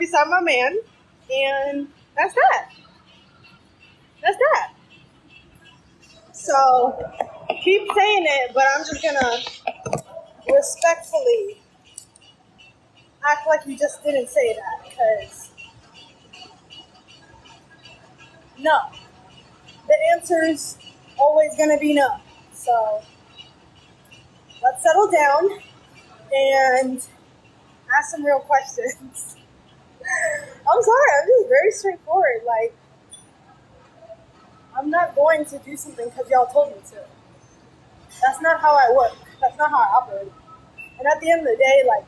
beside my man, and that's that. That's that. So keep saying it, but I'm just gonna respectfully act like you just didn't say that, because no, the answer's always gonna be no. So let's settle down and ask some real questions. I'm sorry, I'm just very straightforward. Like, I'm not going to do something because y'all told me to. That's not how I work. That's not how I operate. And at the end of the day, like,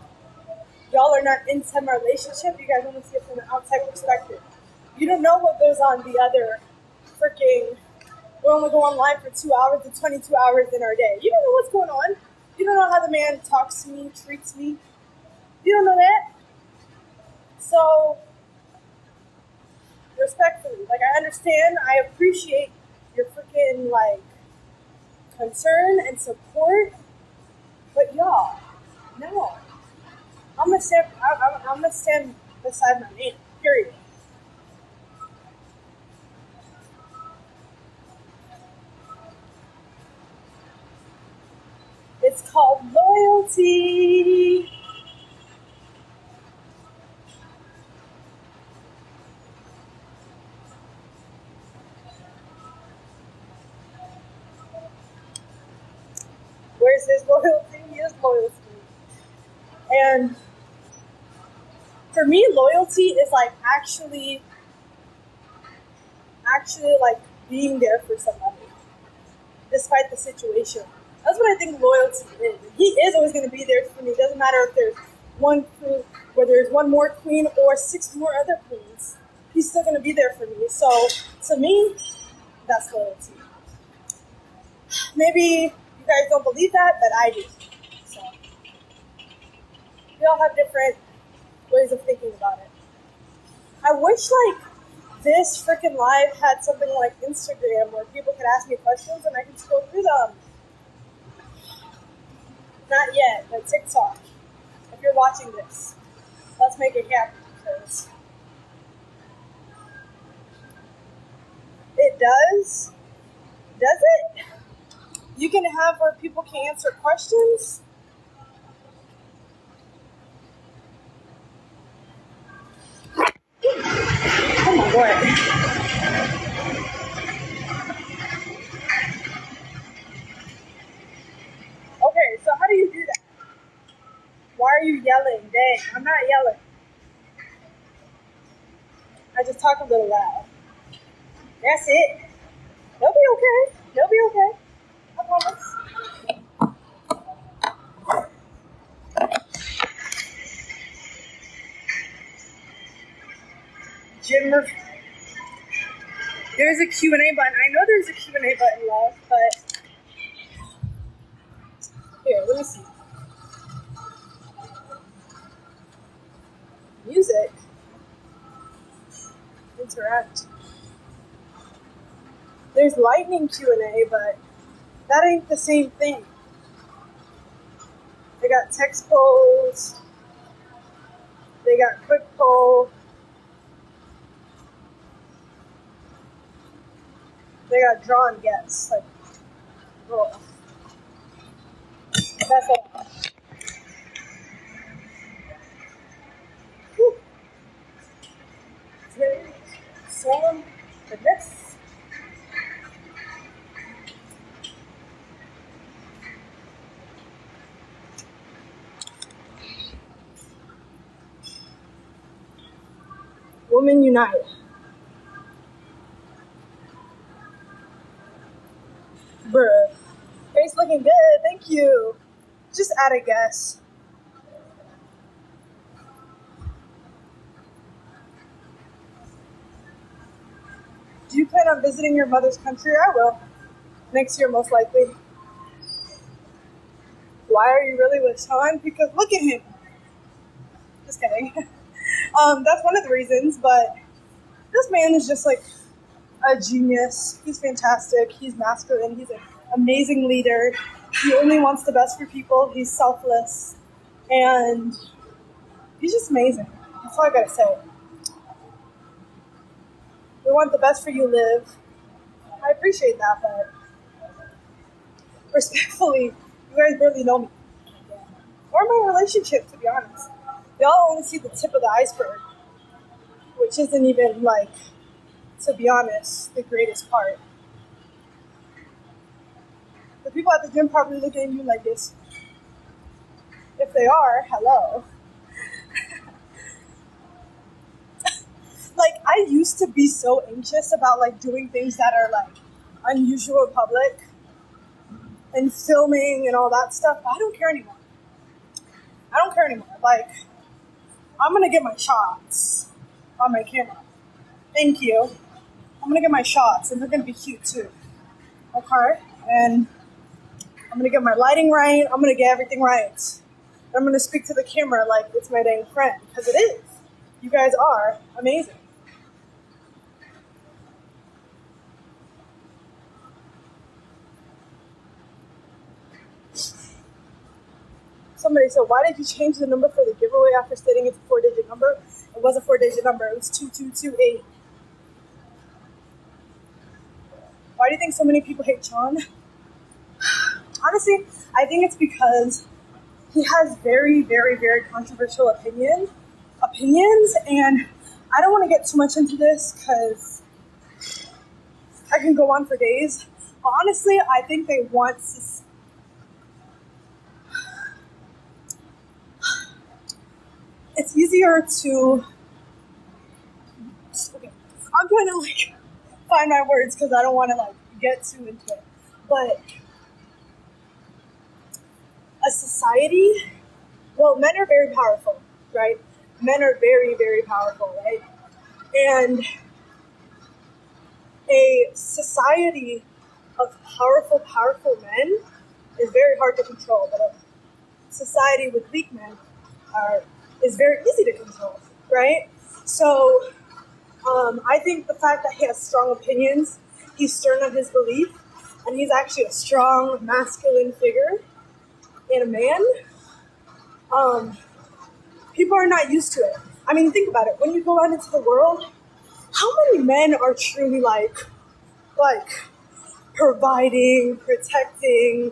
y'all are not inside my relationship. You guys only see it from an outside perspective. You don't know what goes on the other freaking, we only go on live for 2 hours to 22 hours in our day. You don't know what's going on. You don't know how the man talks to me, treats me. You don't know that. So, respectfully, like, I understand, I appreciate your freaking, like, concern and support, but y'all, no. I'm gonna stand beside my man, period. It's called loyalty. Where's his loyalty? His loyalty. And for me, loyalty is like actually like being there for somebody, despite the situation. That's what I think loyalty is. He is always going to be there for me. It doesn't matter if there's one queen, whether there's one more queen or 6 more other queens. He's still going to be there for me. So, to me, that's loyalty. Maybe you guys don't believe that, but I do. So, we all have different ways of thinking about it. I wish, like, this freaking live had something like Instagram where people could ask me questions and I could scroll through them. Not yet, but TikTok. If you're watching this, let's make it happen, because it does. Does it? You can have where people can answer questions. Oh my God. Okay, so how do you do that? Why are you yelling? Dang, I'm not yelling. I just talk a little loud. That's it. They'll be okay. They'll be okay. I promise. There's a Q&A button. I know there's a Q&A button, love, but here, let me see. Music. Interact. There's lightning Q&A, but that ain't the same thing. They got text polls. They got quick poll. They got drawn guests. Like, oh. That's all. Whew. So, for this. Women unite. Bruh. Face looking good, thank you. Just add a guess. Do you plan on visiting your mother's country? I will. Next year, most likely. Why are you really with Sean? Because look at him. Just kidding. That's one of the reasons, but this man is just like a genius. He's fantastic. He's masculine. He's an amazing leader. He only wants the best for people. He's selfless. And he's just amazing. That's all I gotta say. We want the best for you, Liv. I appreciate that, but respectfully, you guys barely know me. Or my relationship, to be honest. Y'all only see the tip of the iceberg, which isn't even, like, to be honest, the greatest part. The people at the gym probably look at you like this. If they are, hello. Like, I used to be so anxious about, like, doing things that are, like, unusual in public and filming and all that stuff, but I don't care anymore. Like, I'm gonna get my shots on my camera. Thank you. I'm gonna get my shots, and they're gonna be cute, too. Okay? And I'm gonna get my lighting right. I'm gonna get everything right. I'm gonna speak to the camera like it's my dang friend, because it is. You guys are amazing. Somebody said, why did you change the number for the giveaway after stating it's a 4-digit number? It was a 4-digit number. It was 2228. Why do you think so many people hate Sean? Honestly, I think it's because he has very, very, very controversial opinions, and I don't want to get too much into this because I can go on for days. But honestly, I think they want it's easier to, okay, I'm trying to like find my words because I don't want to like get too into it, but a society, well, men are very powerful, right? Men are very, very powerful, right? And a society of powerful men is very hard to control, but a society with weak men is very easy to control, right? So I think the fact that he has strong opinions, he's stern on his belief, and he's actually a strong masculine figure in a man, people are not used to it. I mean, think about it. When you go out into the world, how many men are truly like providing, protecting,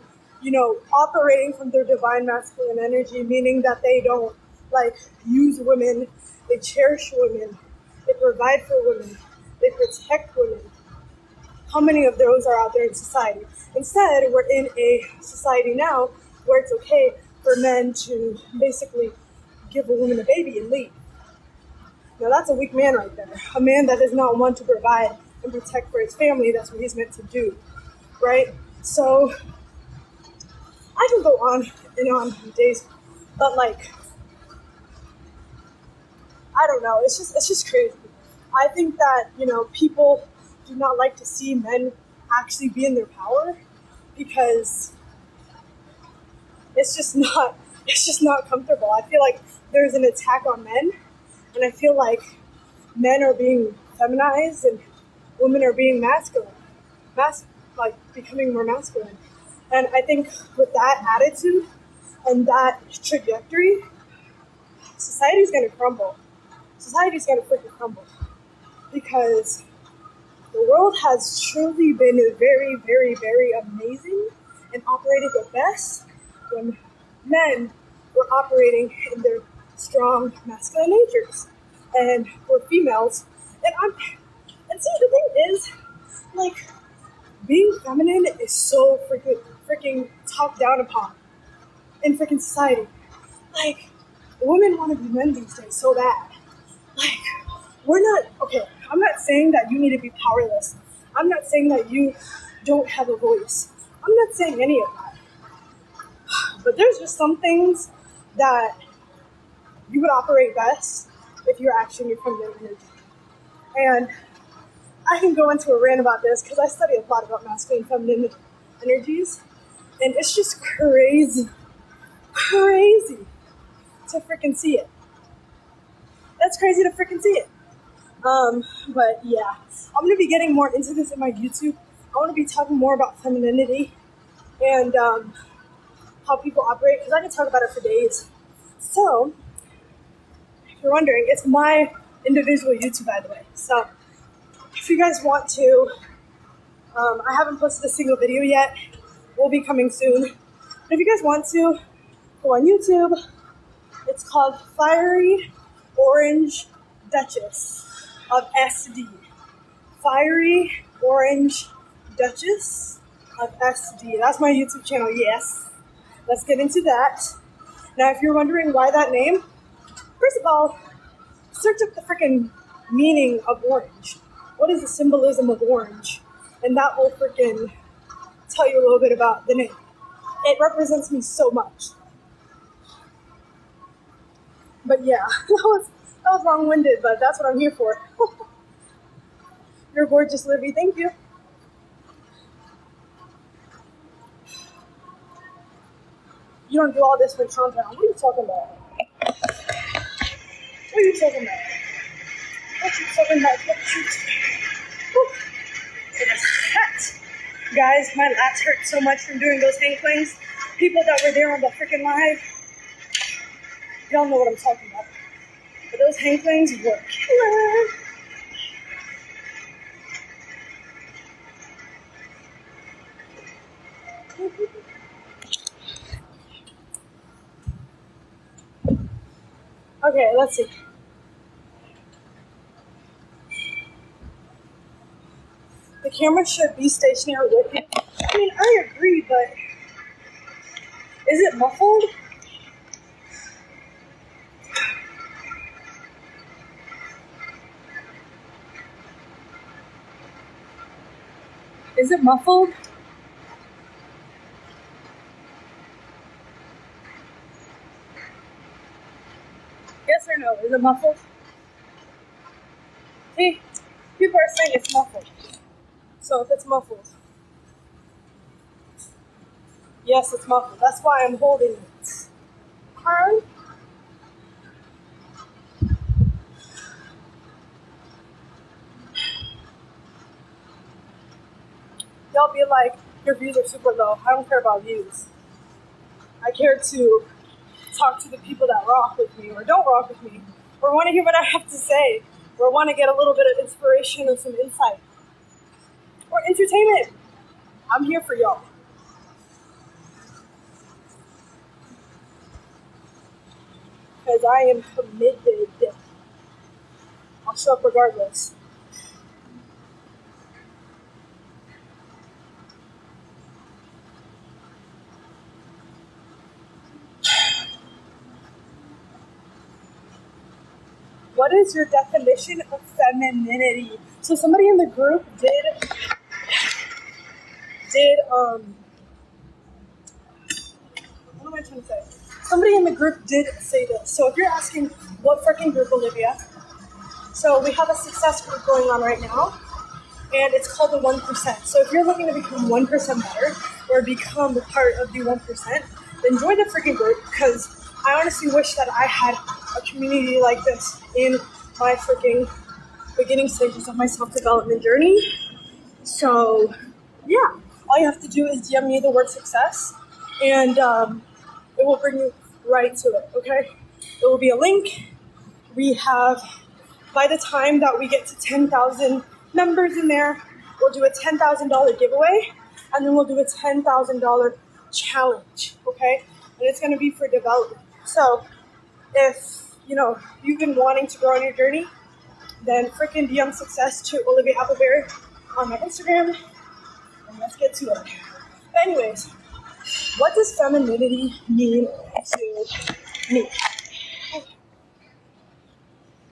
operating from their divine masculine energy, meaning that they don't like use women, they cherish women, they provide for women, they protect women. How many of those are out there in society? Instead, we're in a society now where it's okay for men to basically give a woman a baby and leave. Now that's a weak man right there. A man that is not one to provide and protect for his family. That's what he's meant to do, right? So I can go on and on for days, but like, I don't know. It's just crazy. I think that, people do not like to see men actually be in their power because it's just not comfortable. I feel like there's an attack on men, and I feel like men are being feminized and women are being masculine, like becoming more masculine. And I think with that attitude and that trajectory, society's going to crumble. Society's going to freaking crumble because the world has truly been very, very, very amazing and operated the best when men were operating in their strong masculine natures, and we're females. And see, the thing is, like, being feminine is so freaking talked down upon in freaking society. Like, women want to be men these days so bad. Like, we're not, okay, I'm not saying that you need to be powerless. I'm not saying that you don't have a voice. I'm not saying any of that. But there's just some things that you would operate best if you're actually in your feminine energy. And I can go into a rant about this because I study a lot about masculine and feminine energies. And it's just crazy to freaking see it. That's crazy to freaking see it. But yeah, I'm going to be getting more into this in my YouTube. I want to be talking more about femininity and how people operate, because I can talk about it for days. So, if you're wondering, it's my individual YouTube, by the way. So if you guys want to, I haven't posted a single video yet. Will be coming soon. But if you guys want to, go on YouTube. It's called Fiery Orange Duchess of SD. Fiery Orange Duchess of SD. That's my YouTube channel, yes. Let's get into that. Now, if you're wondering why that name, first of all, search up the freaking meaning of orange. What is the symbolism of orange? And that will freaking tell you a little bit about the name. It represents me so much. But yeah, that was long-winded, but that's what I'm here for. You're gorgeous, Livy. Thank you. You don't do all this with compound. What are you talking about? What are you talking about? What are you talking about? It is hot. Guys, my lats hurt so much from doing those hang clings. People that were there on the freaking live, y'all know what I'm talking about. But those hang clings were killer. Okay, let's see. The camera should be stationary with you. I mean, I agree, but is it muffled? Is it muffled? Yes or no? Is it muffled? See, people are saying it's muffled. So if it's muffled, yes, it's muffled. That's why I'm holding it. Turn. Y'all be like, your views are super low. I don't care about views. I care to talk to the people that rock with me or don't rock with me or want to hear what I have to say or want to get a little bit of inspiration and some insight or entertainment. I'm here for y'all. Because I am committed. I'll show up regardless. What is your definition of femininity? So somebody in the group did what am I trying to say? Somebody in the group did say this. So if you're asking what freaking group, Olivia, so we have a success group going on right now, and it's called the 1%. So if you're looking to become 1% better or become part of the 1%, then join the freaking group, because I honestly wish that I had a community like this in my freaking beginning stages of my self-development journey. So yeah, all you have to do is DM me the word success, and it will bring you right to it, okay? It will be a link. We have, by the time that we get to 10,000 members in there, we'll do a $10,000 giveaway, and then we'll do a $10,000 challenge, okay? And it's going to be for development. So if, you've been wanting to grow on your journey, then freaking DM success to oliviaappleberry on my Instagram, and let's get to it. But anyways, what does femininity mean to me?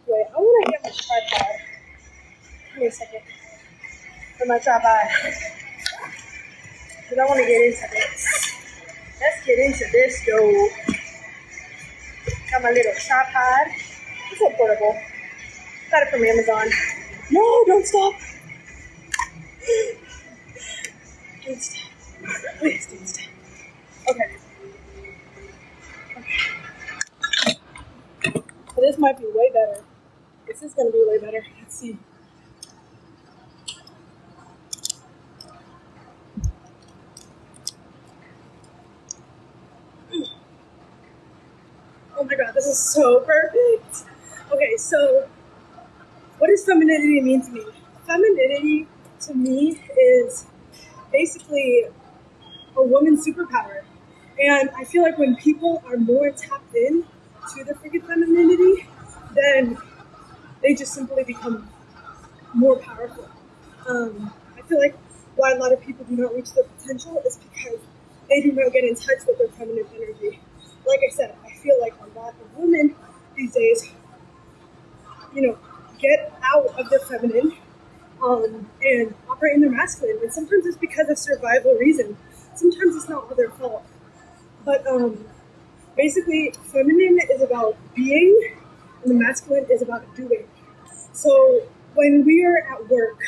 Wait, I want to get my tripod. Give me a second. For my tripod. Because I want to get into this. Let's get into this, though. Got my little tripod. It's so portable. Got it from Amazon. No, don't stop. Don't stop. Please don't stop. Okay. So this might be way better. This is going to be way better. Let's see. Oh my god, this is so perfect. so what does femininity mean to me? Femininity to me is basically a woman's superpower. And I feel like when people are more tapped in to their freaking femininity, then they just simply become more powerful. I feel like why a lot of people do not reach their potential is because they do not get in touch with their feminine energy. Like I said, I feel like a lot of women these days, get out of their feminine and operate in their masculine. And sometimes it's because of survival reason. Sometimes it's not all their fault. But basically, feminine is about being, and the masculine is about doing. So when we are at work,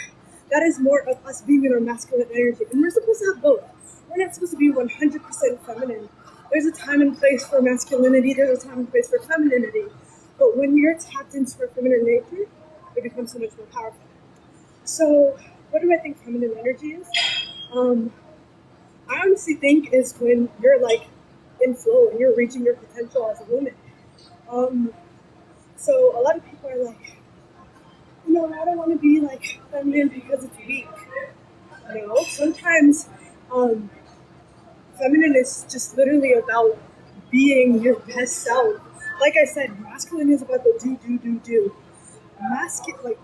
that is more of us being in our masculine energy. And we're supposed to have both. We're not supposed to be 100% feminine. There's a time and place for masculinity. There's a time and place for femininity. But when you're tapped into our feminine nature, it becomes so much more powerful. So what do I think feminine energy is? I honestly think is when you're like in flow and you're reaching your potential as a woman. So a lot of people are like, I don't want to be like feminine because it's weak. Sometimes feminine is just literally about being your best self. Like I said, masculine is about the do.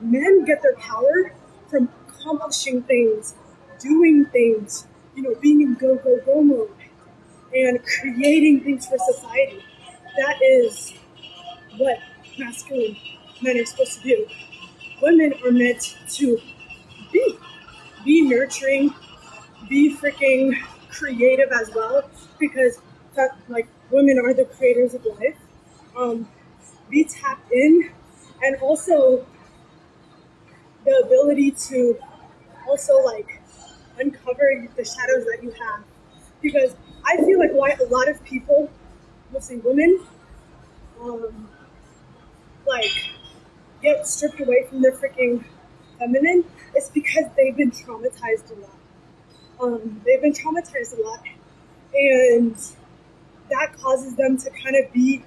Men get their power from accomplishing things, doing things, being in go mode and creating things for society. That is what masculine men are supposed to do. Women are meant to be nurturing, be freaking creative as well, because women are the creators of life. Be tapped in, and also the ability to also uncover the shadows that you have, because I feel like why a lot of people, mostly women, get stripped away from their freaking feminine is because they've been traumatized a lot. And that causes them to kind of be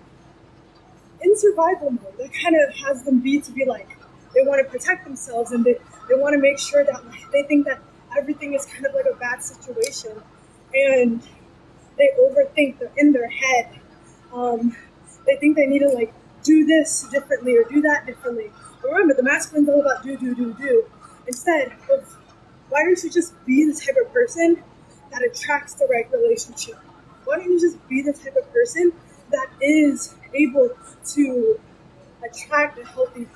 in survival mode. That kind of has them be they want to protect themselves, and they want to make sure that they think that everything is kind of like a bad situation, and they overthink. They're in their head. They think they need to do this differently or do that differently. But remember, the masculine's all about do. Instead of, why don't you just be the type of person that attracts the right relationship? Why don't you just be the type of person that is able to attract a healthy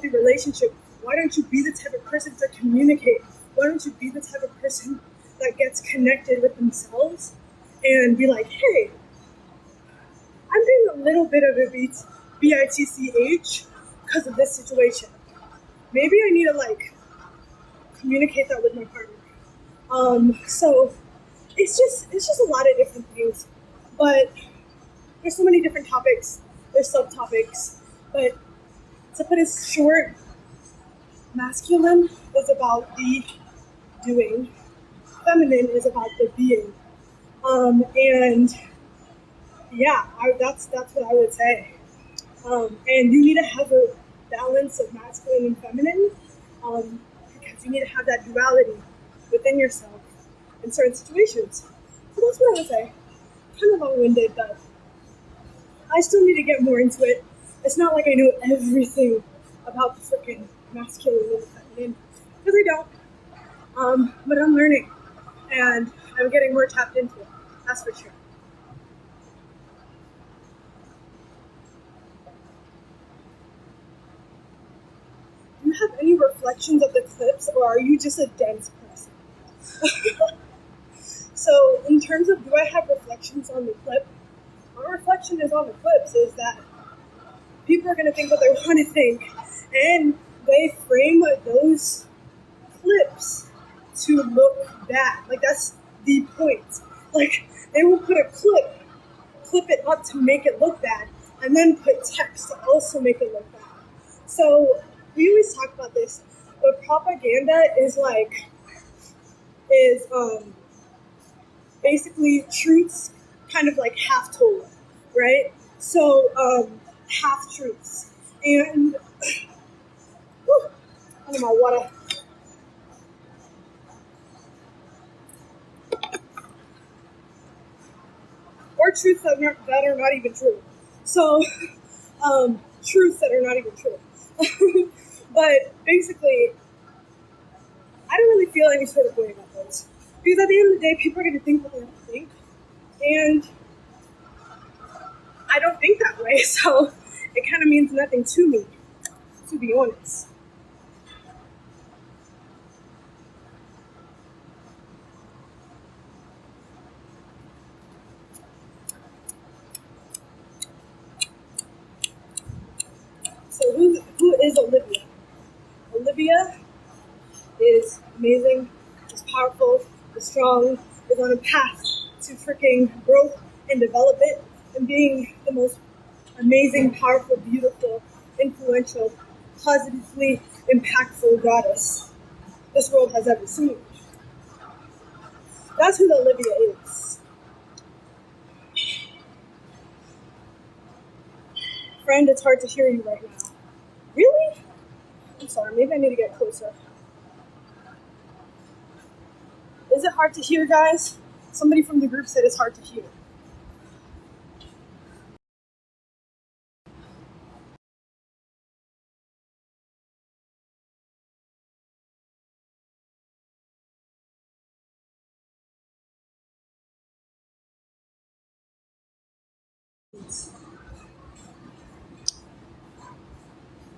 relationship? Why don't you be the type of person to communicate? Why don't you be the type of person that gets connected with themselves and be like, hey, I'm being a little bit of a bitch because of this situation. Maybe I need to communicate that with my partner. So it's just a lot of different things, but there's so many different topics. There's subtopics, but to put it short, masculine is about the doing, feminine is about the being, and yeah, that's what I would say. And you need to have a balance of masculine and feminine, because you need to have that duality within yourself in certain situations. So that's what I would say. Kind of long-winded, but I still need to get more into it. It's not like I know everything about the freaking masculine and feminine, because I don't. But I'm learning, and I'm getting more tapped into it. That's for sure. Do you have any reflections of the clips, or are you just a dense person? So, in terms of do I have reflections on the clip, my reflection is on the clips is that people are going to think what they want to think, and they frame those clips to look bad. That's the point. They will put a clip it up to make it look bad, and then put text to also make it look bad. So we always talk about this, but propaganda is basically truths kind of half told, right? So half truths. And whew, I need my water. Or truths that are not even true. So, truths that are not even true. But basically, I don't really feel any sort of way about those. Because at the end of the day, people are going to think what they have to think. And I don't think that way, so it kind of means nothing to me, to be honest. So who is Olivia? Olivia is amazing, is powerful, is strong, is on a path to freaking growth and development and being the most amazing, powerful, beautiful, influential, positively impactful goddess this world has ever seen. That's who Olivia is. Friend, it's hard to hear you right now. Really? I'm sorry, maybe I need to get closer. Is it hard to hear, guys? Somebody from the group said it's hard to hear.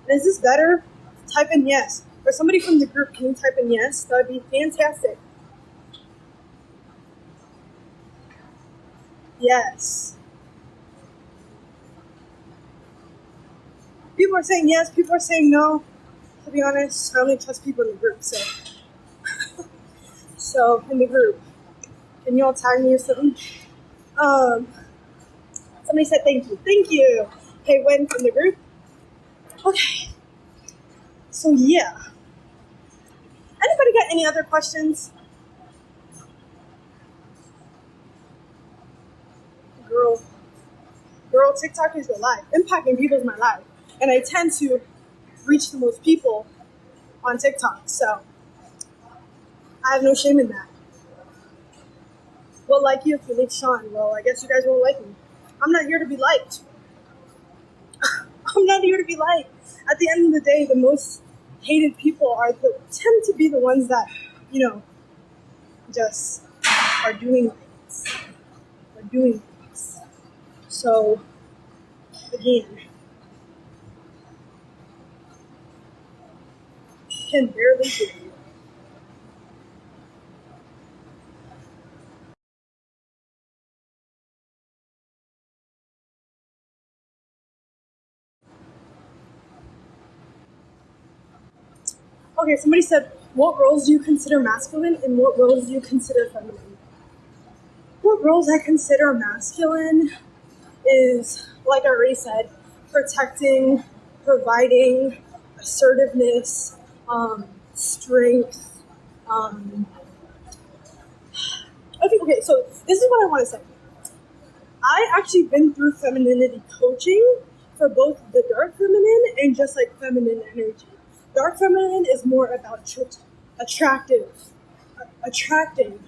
Is this better? Type in yes. Or somebody from the group, can you type in yes? That would be fantastic. Yes. People are saying yes, people are saying no. To be honest, I only trust people in the group, so. So, in the group, can you all tag me or something? Somebody said thank you. Thank you. Okay, Wen from the group. Okay. So, yeah. Anybody got any other questions? Girl, TikTok is your life. Impacting people is my life. And I tend to reach the most people on TikTok, so I have no shame in that. We'll like you if you like Sean. Well, I guess you guys won't like me. I'm not here to be liked. I'm not here to be liked. At the end of the day, the most hated people tend to be the ones that, just are doing things. So, again, can barely hear you. Okay, somebody said, what roles do you consider masculine and what roles do you consider feminine? What roles I consider masculine is, like I already said, protecting, providing, assertiveness, strength. Okay, so this is what I want to say. I actually been through femininity coaching for both the dark feminine and just like feminine energy. Dark feminine is more about attracting,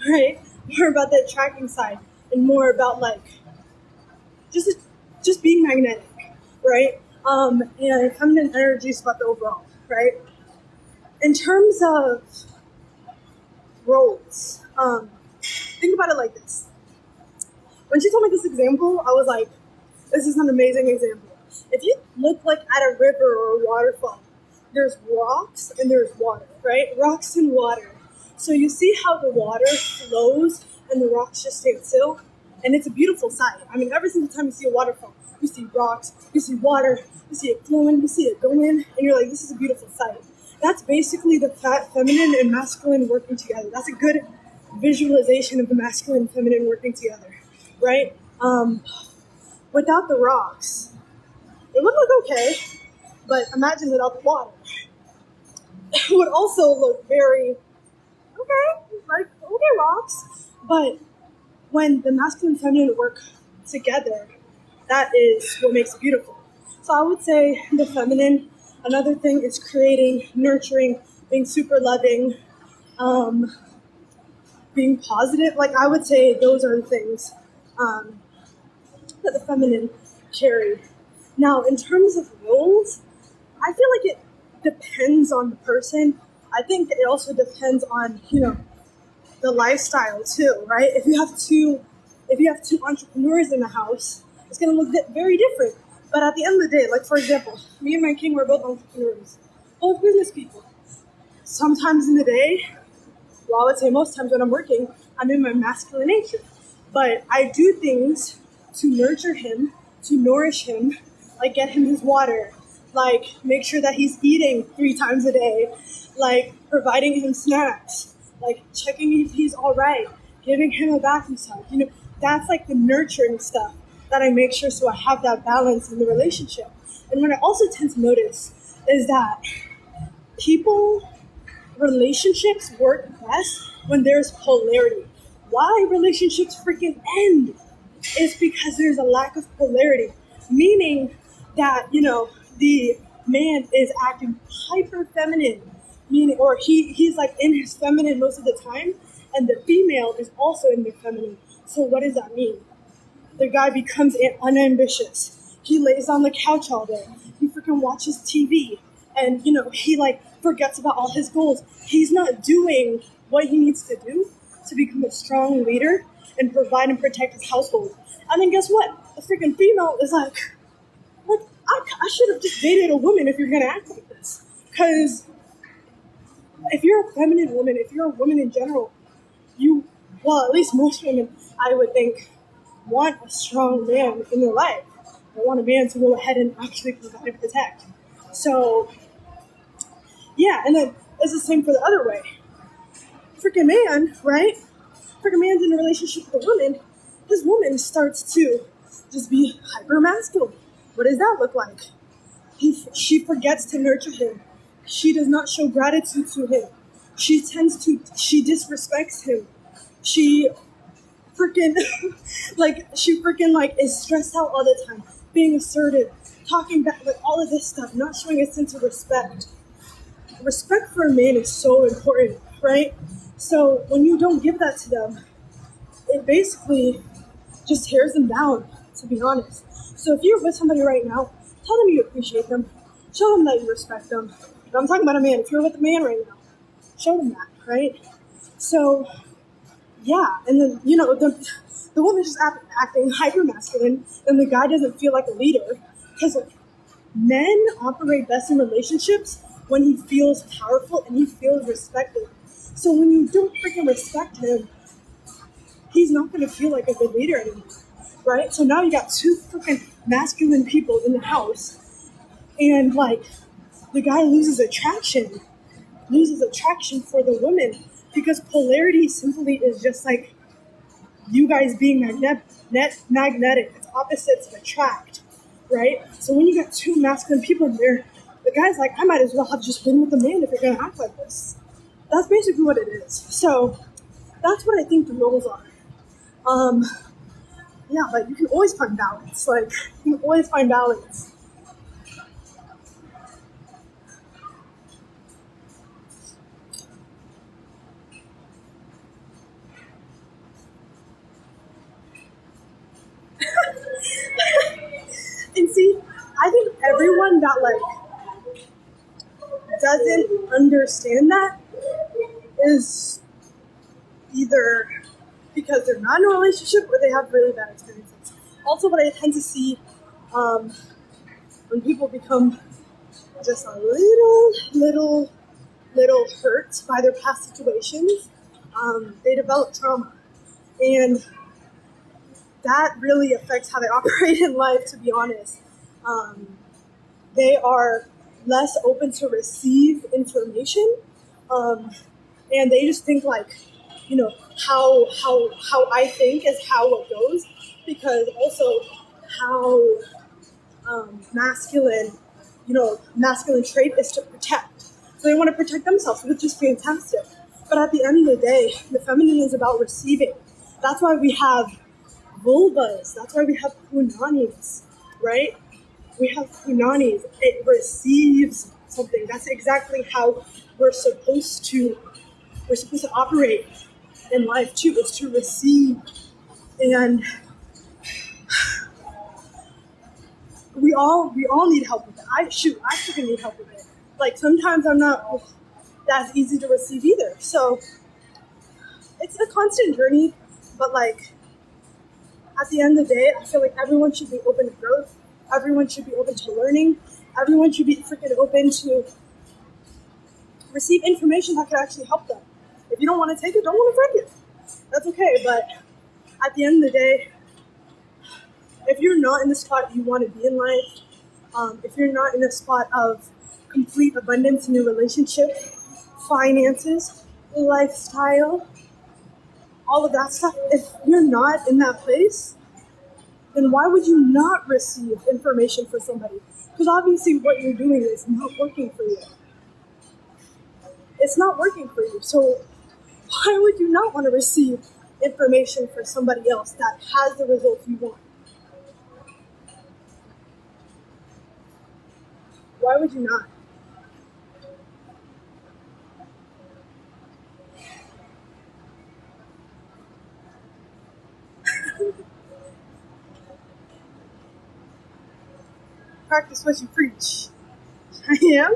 right? More about the attracting side and more about like just being magnetic, right? And feminine energy is about the overall, right? In terms of roles, think about it like this. When she told me this example, I was like, this is an amazing example. If you look like at a river or a waterfall, there's rocks and there's water, right? Rocks and water. So you see how the water flows and the rocks just stand still? And it's a beautiful sight. I mean, every single time you see a waterfall, you see rocks, you see water, you see it flowing, you see it going, and you're like, this is a beautiful sight. That's basically the feminine and masculine working together. That's a good visualization of the masculine and feminine working together, right? Without the rocks, it would look okay, but imagine without the water. It would also look very, okay, rocks. But when the masculine and feminine work together, that is what makes it beautiful. So I would say the feminine. Another thing is creating, nurturing, being super loving, being positive. Like I would say those are the things that the feminine carry. Now, in terms of roles, I feel like it depends on the person. I think it also depends on, the lifestyle too, right? If you have two entrepreneurs in the house, it's going to look very different. But at the end of the day, like for example, me and my king were both entrepreneurs, both business people. Sometimes in the day, well, I would say most times when I'm working, I'm in my masculine nature. But I do things to nurture him, to nourish him, like get him his water, like make sure that he's eating 3 times a day, like providing him snacks, like checking if he's all right, giving him a bath massage. That's like the nurturing stuff that I make sure so I have that balance in the relationship. And what I also tend to notice is that relationships work best when there's polarity. Why relationships freaking end is because there's a lack of polarity, meaning that, the man is acting hyper feminine, meaning, or he's like in his feminine most of the time, and the female is also in their feminine. So what does that mean? The guy becomes unambitious. He lays on the couch all day. He freaking watches TV. And, he like forgets about all his goals. He's not doing what he needs to do to become a strong leader and provide and protect his household. And then guess what? The freaking female is like I should have just dated a woman if you're going to act like this. Because if you're a feminine woman, if you're a woman in general, at least most women, I would think, want a strong man in their life. They want a man to go ahead and actually provide and protect. So, yeah, and then it's the same for the other way. Freaking man, right? Freaking man's in a relationship with a woman. His woman starts to just be hyper masculine. What does that look like? She forgets to nurture him. She does not show gratitude to him. She disrespects him. She freaking is stressed out all the time, being assertive, talking back, like all of this stuff, not showing a sense of respect. Respect for a man is so important, right? So when you don't give that to them, it basically just tears them down, to be honest. So if you're with somebody right now, tell them you appreciate them. Show them that you respect them. But I'm talking about a man. If you're with a man right now, show them that, right? So, yeah. And then, the woman's just acting hyper-masculine, and the guy doesn't feel like a leader. Because men operate best in relationships when he feels powerful and he feels respected. So when you don't freaking respect him, he's not going to feel like a good leader anymore, right? So now you got 2 freaking masculine people in the house, and the guy loses attraction for the woman, because polarity simply is just like you guys being magnetic. It's opposites attract, right? So when you got 2 masculine people in there, the guy's like, I might as well have just been with a man if you're going to act like this. That's basically what it is. So that's what I think the roles are. Yeah, but you can always find balance. You can always find balance. And see, I think everyone that doesn't understand that is either because they're not in a relationship or they have really bad experiences. Also, what I tend to see when people become just a little hurt by their past situations, they develop trauma. And that really affects how they operate in life, to be honest. They are less open to receive information, and they just think how I think is how it goes, because also how masculine trait is to protect. So they want to protect themselves, which is fantastic. But at the end of the day, the feminine is about receiving. That's why we have vulvas. That's why we have punanis, right? We have punanis. It receives something. That's exactly how we're supposed to operate in life too, is to receive. And we all need help with it. I freaking need help with it. Like sometimes I'm not that easy to receive either. So it's a constant journey, but like at the end of the day, I feel like everyone should be open to growth. Everyone should be open to learning. Everyone should be freaking open to receive information that could actually help them. If you don't want to take it, don't want to take it. That's okay. But at the end of the day, if you're not in the spot you want to be in life, if you're not in a spot of complete abundance in your relationship, finances, lifestyle, all of that stuff, if you're not in that place, then why would you not receive information for somebody? Because obviously what you're doing is not working for you. It's not working for you. So why would you not want to receive information for somebody else that has the results you want? Why would you not? Practice what you preach. I am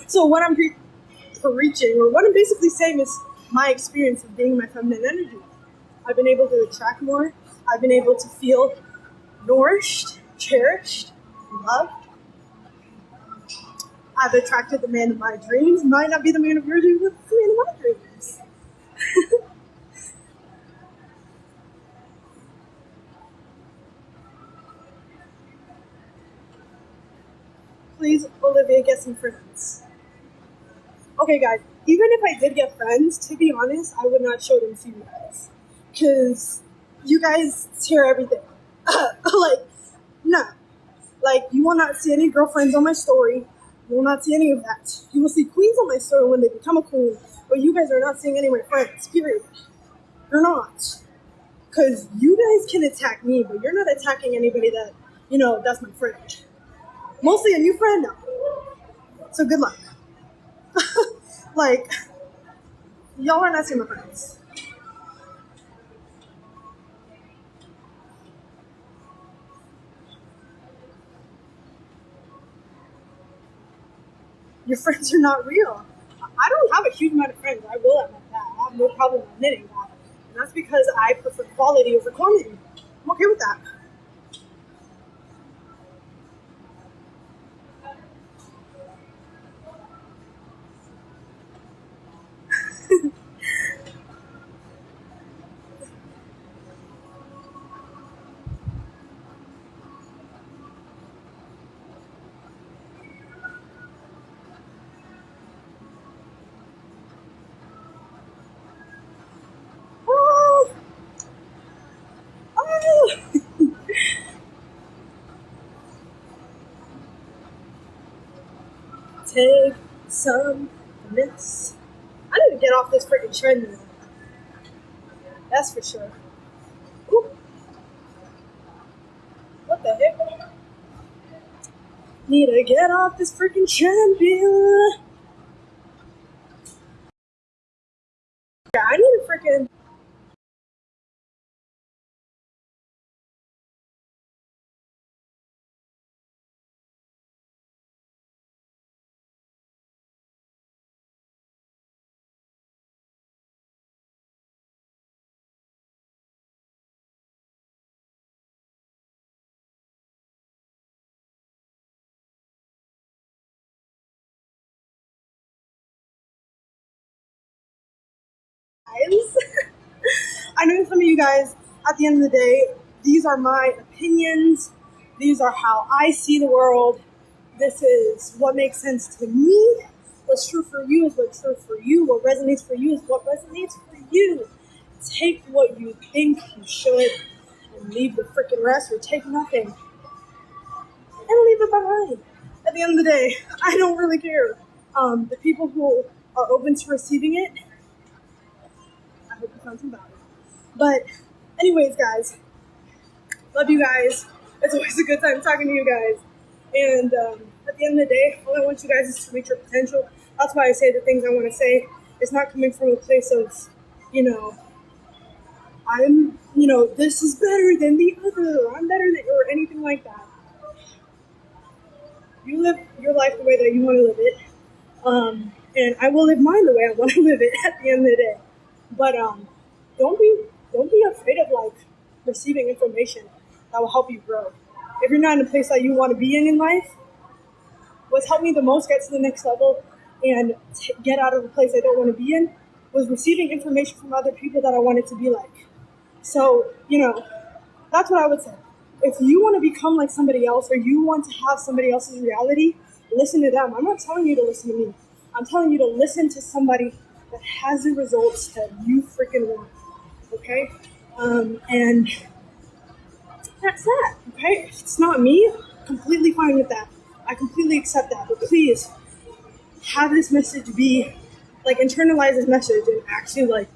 so what I'm preaching, or what I'm basically saying, is my experience of being my feminine energy. I've been able to attract more. I've been able to feel nourished, cherished, loved. I've attracted the man of my dreams. Might not be the man of your dreams, but the man of my dreams. Please, Olivia, get some friends. Okay, guys, even if I did get friends, to be honest, I would not show them to you guys. Because you guys hear everything. Like, no. Like, you will not see any girlfriends on my story. You will not see any of that. You will see queens on my story when they become a queen, but you guys are not seeing any of my friends, period. You're not. Because you guys can attack me, but you're not attacking anybody that, that's my friend. Mostly a new friend now. So good luck. Like, y'all are not seeing my friends. Your friends are not real. I don't have a huge amount of friends. I will admit that. I have no problem admitting that. And that's because I prefer quality over quantity. I'm okay with that. Oh, oh. Take some from this. I need to get off this freaking treadmill. That's for sure. Ooh. What the heck? Need to get off this freaking treadmill. Yeah, I need to freaking. Guys. I know some of you guys, at the end of the day, these are my opinions. These are how I see the world. This is what makes sense to me. What's true for you is what's true for you. What resonates for you is what resonates for you. Take what you think you should and leave the freaking rest, or take nothing and leave it behind. At the end of the day, I don't really care. The people who are open to receiving it, I hope you find some value. But anyways, guys, love you guys. It's always a good time talking to you guys. And at the end of the day, all I want you guys is to reach your potential. That's why I say the things I want to say. It's not coming from a place of, this is better than the other, or I'm better than, or anything like that. You live your life the way that you want to live it. And I will live mine the way I want to live it at the end of the day. But don't be afraid of receiving information that will help you grow. If you're not in a place that you want to be in life, what's helped me the most get to the next level and get out of a place I don't want to be in was receiving information from other people that I wanted to be like. So, that's what I would say. If you want to become like somebody else, or you want to have somebody else's reality, listen to them. I'm not telling you to listen to me. I'm telling you to listen to somebody that has the results that you freaking want. Okay? And that's that. Okay? If it's not me, completely fine with that. I completely accept that. But please, have this message be, internalize this message and actually,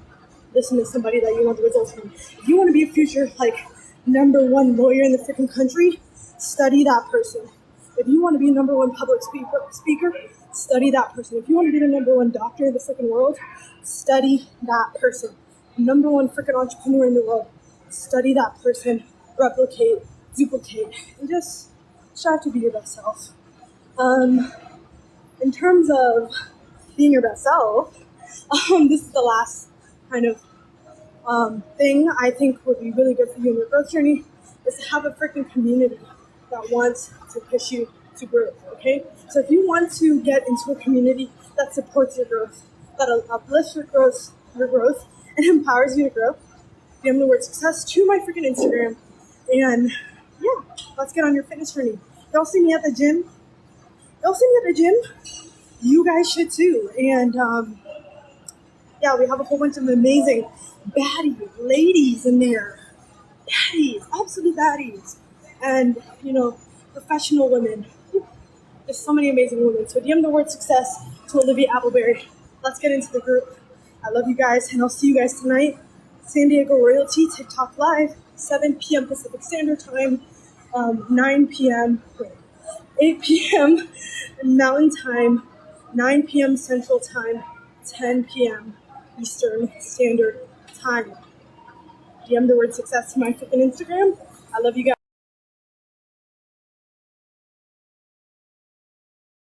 listen to somebody that you want the results from. If you want to be a future, number one lawyer in the freaking country, study that person. If you want to be a number one public speaker, study that person. If you want to be the number one doctor in the freaking world, study that person. Number one freaking entrepreneur in the world, study that person, replicate, duplicate, and just strive to be your best self. In terms of being your best self, this is the last kind of thing I think would be really good for you in your growth journey, is to have a freaking community that wants to push you to growth, okay? So if you want to get into a community that supports your growth, that uplifts your growth, and empowers you to grow, DM the word success to my freaking Instagram, and yeah, let's get on your fitness journey. Y'all see me at the gym? You guys should too. And yeah, we have a whole bunch of amazing baddie ladies in there. Baddies, absolute baddies. And, professional women. There's so many amazing women. So DM the word success to oliviaappleberry. Let's get into the group. I love you guys, and I'll see you guys tonight. San Diego Royalty, TikTok Live, 7 p.m. Pacific Standard Time, 8 p.m. Mountain Time, 9 p.m. Central Time, 10 p.m. Eastern Standard Time. DM the word success to my freaking Instagram. I love you guys.